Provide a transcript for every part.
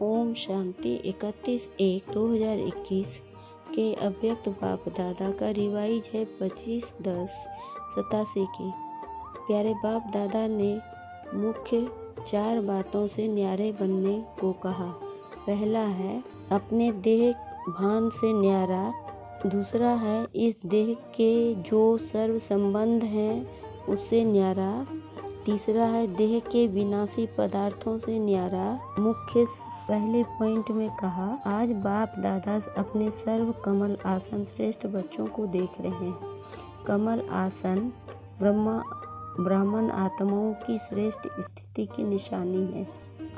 ओम शांति 31/1/2021 के अव्यक्त बाप दादा का रिवाइज है 25/10/87 की। प्यारे बाप दादा ने मुख्य 4 बातों से न्यारे बनने को कहा। पहला है अपने देह भान से न्यारा, दूसरा है इस देह के जो सर्व संबंध हैं उससे न्यारा, तीसरा है देह के विनाशी पदार्थों से न्यारा। मुख्य पहले पॉइंट में कहा, आज बाप दादा अपने सर्व कमल आसन श्रेष्ठ बच्चों को देख रहे हैं। कमल आसन ब्राह्मण आत्माओं की श्रेष्ठ स्थिति की निशानी है।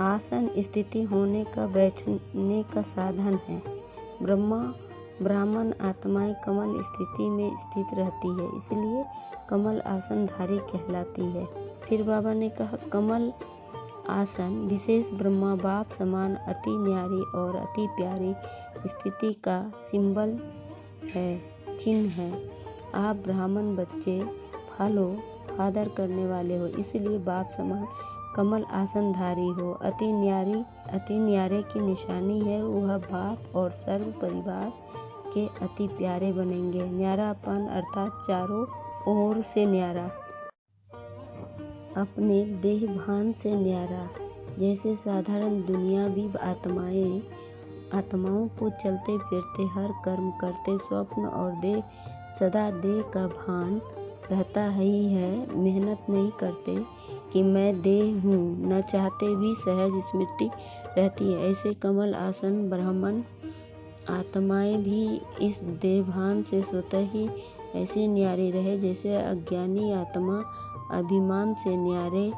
आसन स्थिति होने का बैठने का साधन है। ब्राह्मण आत्माएं कमल स्थिति में स्थित रहती है, इसलिए कमल आसन धारी कहलाती है। फिर बाबा ने कहा, कमल आसन विशेष ब्रह्मा बाप समान अति न्यारी और अति प्यारी स्थिति का सिंबल है, चिन्ह है। आप ब्राह्मण बच्चे फॉलो फादर करने वाले हो, इसलिए बाप समान कमल आसन धारी हो। अति न्यारे की निशानी है, वह बाप और सर्व परिवार के अति प्यारे बनेंगे। न्यारापन अर्थात चारों ओर से न्यारा, अपने देह भान से न्यारा। जैसे साधारण दुनियावी आत्माओं को चलते फिरते हर कर्म करते स्वप्न और सदा देह का भान रहता ही है, मेहनत नहीं करते कि मैं देह हूँ, न चाहते भी सहज स्मृति रहती है। ऐसे कमल आसन ब्राह्मण आत्माएं भी इस देहभान से स्वतः ही ऐसे न्यारे रहे जैसे अज्ञानी आत्मा अभिमान से न्यारे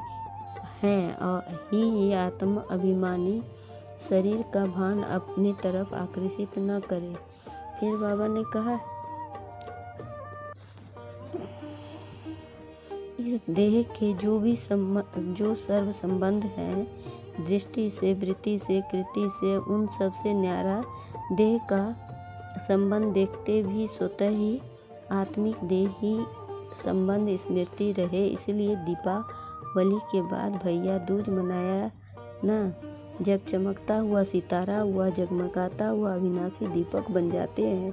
हैं और ये आत्मा अभिमानी शरीर का भान अपनी तरफ आकर्षित न करे। फिर बाबा ने कहा, इस देह के जो सर्व संबंध हैं, दृष्टि से, वृत्ति से, कृति से, उन सब से न्यारा देह का संबंध देखते भी स्वतः ही आत्मिक देह ही संबंध स्मृति रहे। इसलिए दीपावली के बाद भैया दूज मनाया ना। जब चमकता हुआ सितारा हुआ जगमगाता हुआ अविनाशी दीपक बन जाते हैं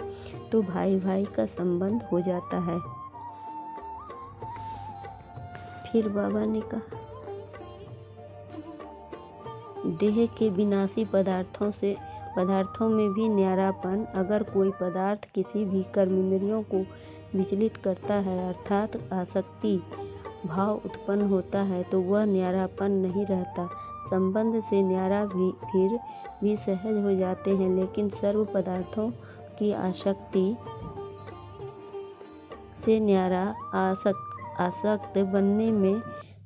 तो भाई भाई का संबंध हो जाता है। फिर बाबा ने कहा, देह के विनाशी पदार्थों में भी न्यारापन। अगर कोई पदार्थ किसी भी कर्मेंद्रियों को विचलित करता है अर्थात आसक्ति भाव उत्पन्न होता है तो वह न्यारापन नहीं रहता। संबंध से न्यारा फिर भी सहज हो जाते हैं, लेकिन सर्व पदार्थों की आसक्ति से न्यारा आसक्त बनने में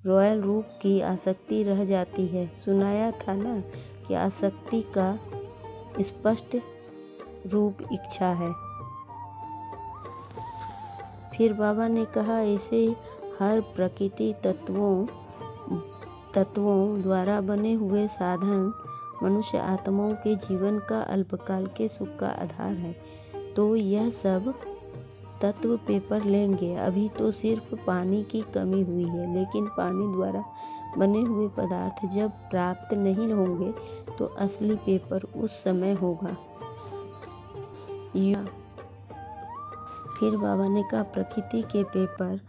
रॉयल रूप की आसक्ति रह जाती है। सुनाया था ना कि आसक्ति का स्पष्ट रूप इच्छा है। फिर बाबा ने कहा, ऐसे हर प्रकृति तत्वों द्वारा बने हुए साधन मनुष्य आत्माओं के जीवन का अल्पकाल के सुख का आधार है। तो यह सब तत्व पेपर लेंगे। अभी तो सिर्फ पानी की कमी हुई है, लेकिन पानी द्वारा बने हुए पदार्थ जब प्राप्त नहीं होंगे तो असली पेपर उस समय होगा। फिर बाबा ने कहा, प्रकृति के पेपर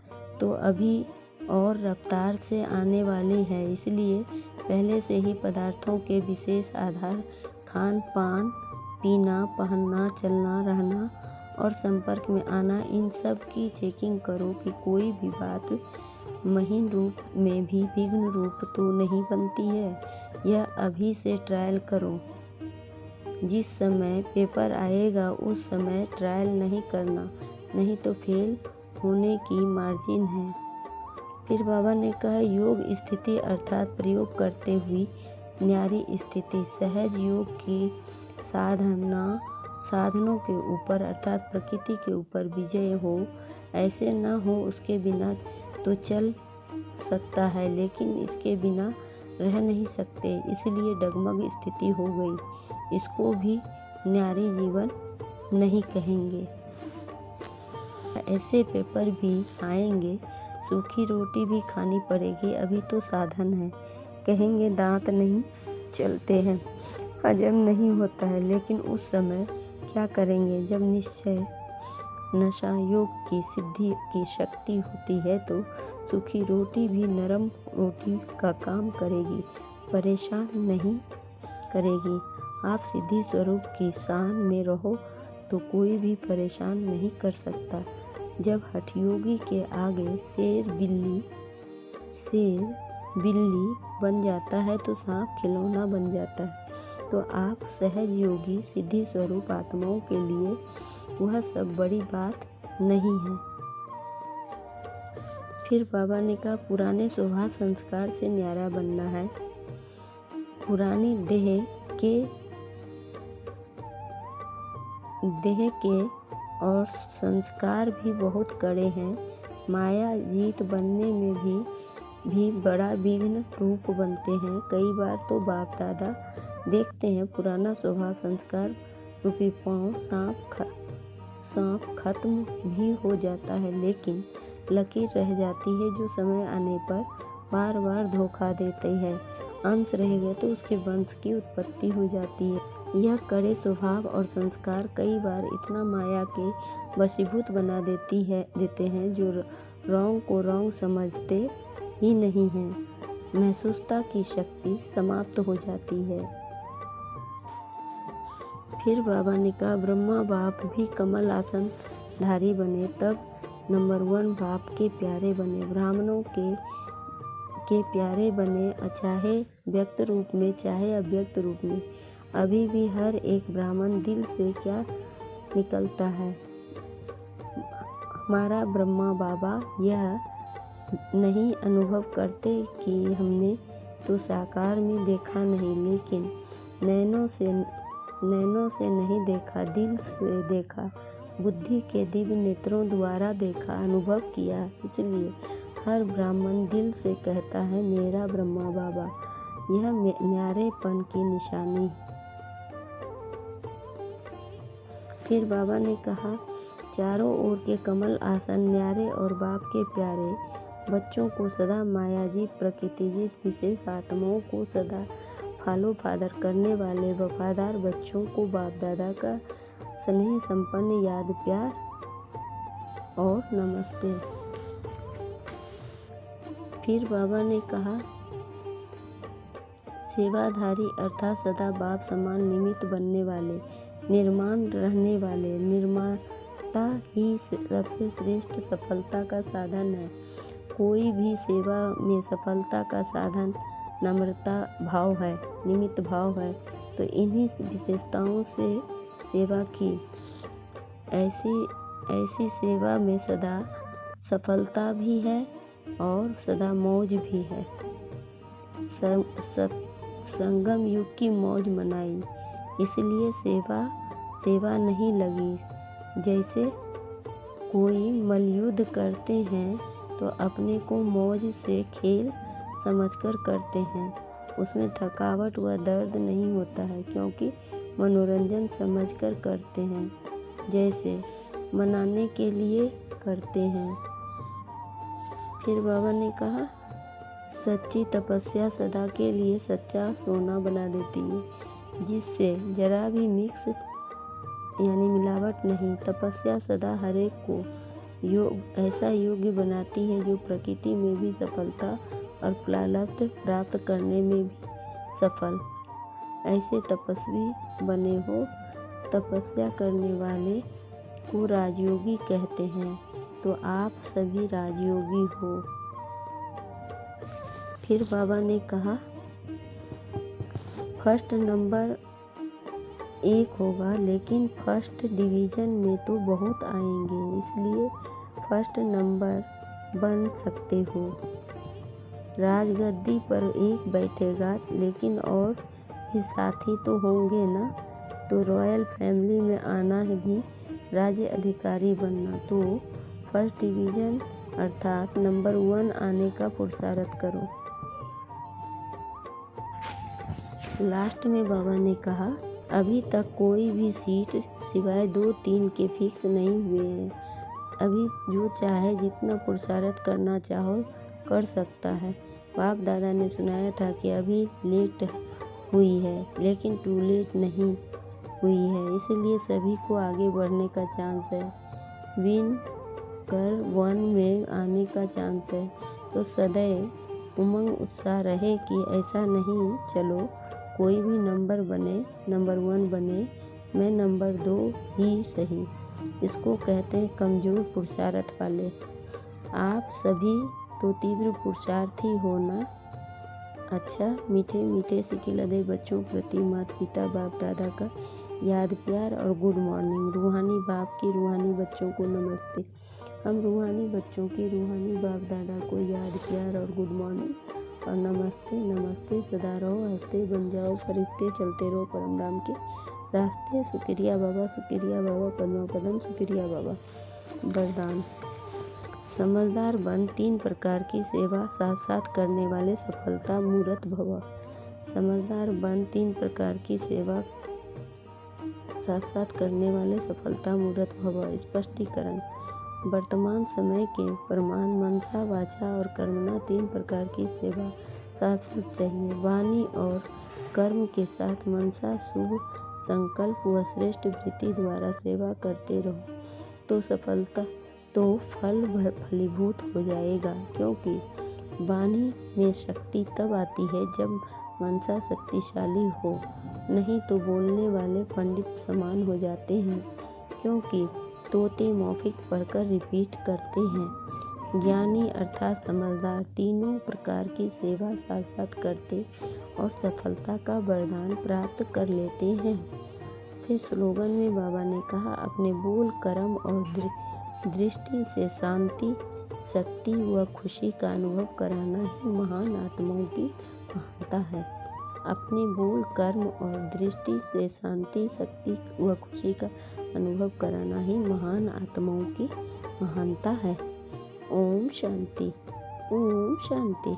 तो अभी और रफ्तार से आने वाले हैं, इसलिए पहले से ही पदार्थों के विशेष आधार खान पान, पीना, पहनना, चलना, रहना और संपर्क में आना, इन सब की चेकिंग करो कि कोई भी बात महीन रूप में भी विघ्न रूप तो नहीं बनती है। यह अभी से ट्रायल करो। जिस समय पेपर आएगा उस समय ट्रायल नहीं करना, नहीं तो फेल होने की मार्जिन है। फिर बाबा ने कहा, योग स्थिति अर्थात प्रयोग करते हुए न्यारी स्थिति, सहज योग की साधनों के ऊपर अर्थात प्रकृति के ऊपर विजय हो। ऐसे न हो उसके बिना तो चल सकता है, लेकिन इसके बिना रह नहीं सकते, इसलिए डगमग स्थिति हो गई। इसको भी न्यारी जीवन नहीं कहेंगे। ऐसे पेपर भी आएंगे, सूखी रोटी भी खानी पड़ेगी, अभी तो साधन है। कहेंगे दांत नहीं चलते हैं, हजम नहीं होता है। लेकिन उस समय क्या करेंगे जब निश्चय नशा योग की सिद्धि की शक्ति होती है तो सूखी रोटी भी नरम रोटी का काम करेगी, परेशान नहीं करेगी। आप सिद्धि स्वरूप की शान में रहो तो कोई भी परेशान नहीं कर सकता। जब हठयोगी के आगे शेर बिल्ली बन जाता है तो सांप खिलौना बन जाता है। तो आप सहज योगी सिद्धि स्वरूप आत्माओं के लिए वह सब बड़ी बात नहीं है। फिर बाबा ने कहा, पुराने स्वभाव संस्कार से न्यारा बनना है। पुरानी देह के और संस्कार भी बहुत कड़े हैं। माया जीत बनने में भी बड़ा विघ्न रूप बनते हैं। कई बार तो बाप दादा देखते हैं पुराना स्वभाव संस्कार रूपी पाँव सांप खत्म भी हो जाता है, लेकिन लकीर रह जाती है जो समय आने पर बार बार धोखा देती है। अंश रह गए तो उसके वंश की उत्पत्ति हो जाती है। यह कड़े स्वभाव और संस्कार कई बार इतना माया के वशीभूत बना देते हैं जो रॉन्ग को रॉन्ग समझते ही नहीं हैं। महसूसता की शक्ति समाप्त हो जाती है। फिर बाबा ने कहा, ब्रह्मा बाप भी कमल आसन धारी बने तब नंबर 1 बाप के प्यारे बने, ब्राह्मणों के प्यारे बने, चाहे व्यक्त रूप में चाहे अव्यक्त रूप में। अभी भी हर एक ब्राह्मण दिल से क्या निकलता है, हमारा ब्रह्मा बाबा यह नहीं अनुभव करते कि हमने तो साकार में देखा नहीं, लेकिन नैनों से नहीं देखा, दिल से देखा, बुद्धि के दिव्य नेत्रों द्वारा देखा, अनुभव किया। इसलिए हर ब्राह्मण दिल से कहता है, मेरा ब्रह्मा बाबा। यह न्यारेपन की निशानी है। फिर बाबा ने कहा, चारों ओर के कमल आसन न्यारे और बाप के प्यारे बच्चों को सदा मायाजीत प्रकृतिजीत विशेष आत्माओं को सदा फॉलो फादर करने वाले वफादार बच्चों को बाप दादा का स्नेह संपन्न याद प्यार और नमस्ते। फिर बाबा ने कहा, सेवाधारी अर्थात सदा बाप समान निमित्त बनने वाले, निर्माण रहने वाले, निर्माता ही सबसे श्रेष्ठ सफलता का साधन है। कोई भी सेवा में सफलता का साधन नम्रता भाव है, निमित्त भाव है। तो इन्हीं विशेषताओं से सेवा की। ऐसी सेवा में सदा सफलता भी है और सदा मौज भी है। संगम युग की मौज मनाई, इसलिए सेवा नहीं लगी। जैसे कोई मल्लयुद्ध करते हैं तो अपने को मौज से खेल समझकर करते हैं, उसमें थकावट व दर्द नहीं होता है, क्योंकि मनोरंजन समझकर करते हैं, जैसे मनाने के लिए करते हैं। फिर बाबा ने कहा, सच्ची तपस्या सदा के लिए सच्चा सोना बना देती है, जिससे जरा भी मिक्स यानी मिलावट नहीं। तपस्या सदा हरेक को ऐसा योग्य बनाती है जो प्रकृति में भी सफलता और प्रारब्ध प्राप्त करने में भी सफल। ऐसे तपस्वी बने हो। तपस्या करने वाले को राजयोगी कहते हैं, तो आप सभी राजयोगी हो। फिर बाबा ने कहा, फर्स्ट नंबर 1 होगा, लेकिन फर्स्ट डिवीज़न में तो बहुत आएंगे, इसलिए फर्स्ट नंबर बन सकते हो। राजगद्दी पर एक बैठेगा, लेकिन और भी साथी तो होंगे ना। तो रॉयल फैमिली में आना है भी राज्य अधिकारी बनना, तो फर्स्ट डिवीज़न अर्थात नंबर 1 आने का पुरुषार्थ करो। लास्ट में बाबा ने कहा, अभी तक कोई भी सीट सिवाय 2-3 के फिक्स नहीं हुए हैं। अभी जो चाहे जितना पुरुषार्थ करना चाहो कर सकता है। बाप दादा ने सुनाया था कि अभी लेट हुई है, लेकिन टू लेट नहीं हुई है, इसलिए सभी को आगे बढ़ने का चांस है, विन कर 1 में आने का चांस है। तो सदैव उमंग उत्साह रहे कि ऐसा नहीं चलो कोई भी नंबर 1 बने, मैं नंबर 2 ही सही। इसको कहते हैं कमज़ोर पुरुषार्थ वाले। आप सभी तो तीव्र पुरुषार्थी हो ना। अच्छा, मीठे मीठे से खिलते बच्चों प्रति माता पिता बाप दादा का याद प्यार और गुड मॉर्निंग। रूहानी बाप की रूहानी बच्चों को नमस्ते। हम रूहानी बच्चों की रूहानी बाप दादा को याद प्यार और गुड मॉर्निंग और नमस्ते। नमस्ते, सदा रहो हंसते, बन जाओ फरिश्ते, चलते रहो परमधाम के रास्ते। शुक्रिया बाबा, पद्मा पदम, शुक्रिया बाबा। वरदान। समझदार बन 3 प्रकार की सेवा साथ साथ करने वाले सफलता मूर्त भव। समझदार बन 3 प्रकार की सेवा साथ साथ करने वाले सफलता मूर्त भव। स्पष्टीकरण। वर्तमान समय के प्रमाण मनसा वाचा और कर्मणा 3 प्रकार की सेवा साथ साथ चाहिए। वाणी और कर्म के साथ मनसा शुभ संकल्प व श्रेष्ठ वृत्ति द्वारा सेवा करते रहो तो फल फलीभूत हो जाएगा, क्योंकि वाणी में शक्ति तब आती है जब मनसा शक्तिशाली हो, नहीं तो बोलने वाले पंडित समान हो जाते हैं, क्योंकि तोते मौखिक पढ़कर रिपीट करते हैं। ज्ञानी अर्थात समझदार तीनों प्रकार की सेवा साथ साथ करते और सफलता का वरदान प्राप्त कर लेते हैं। फिर स्लोगन में बाबा ने कहा, अपने बोल कर्म और दृष्टि से शांति शक्ति व खुशी का अनुभव कराना ही महान आत्माओं की महानता है। अपने बोल कर्म और दृष्टि से शांति शक्ति व खुशी का अनुभव कराना ही महान आत्माओं की महानता है। ओम शांति, ओम शांति।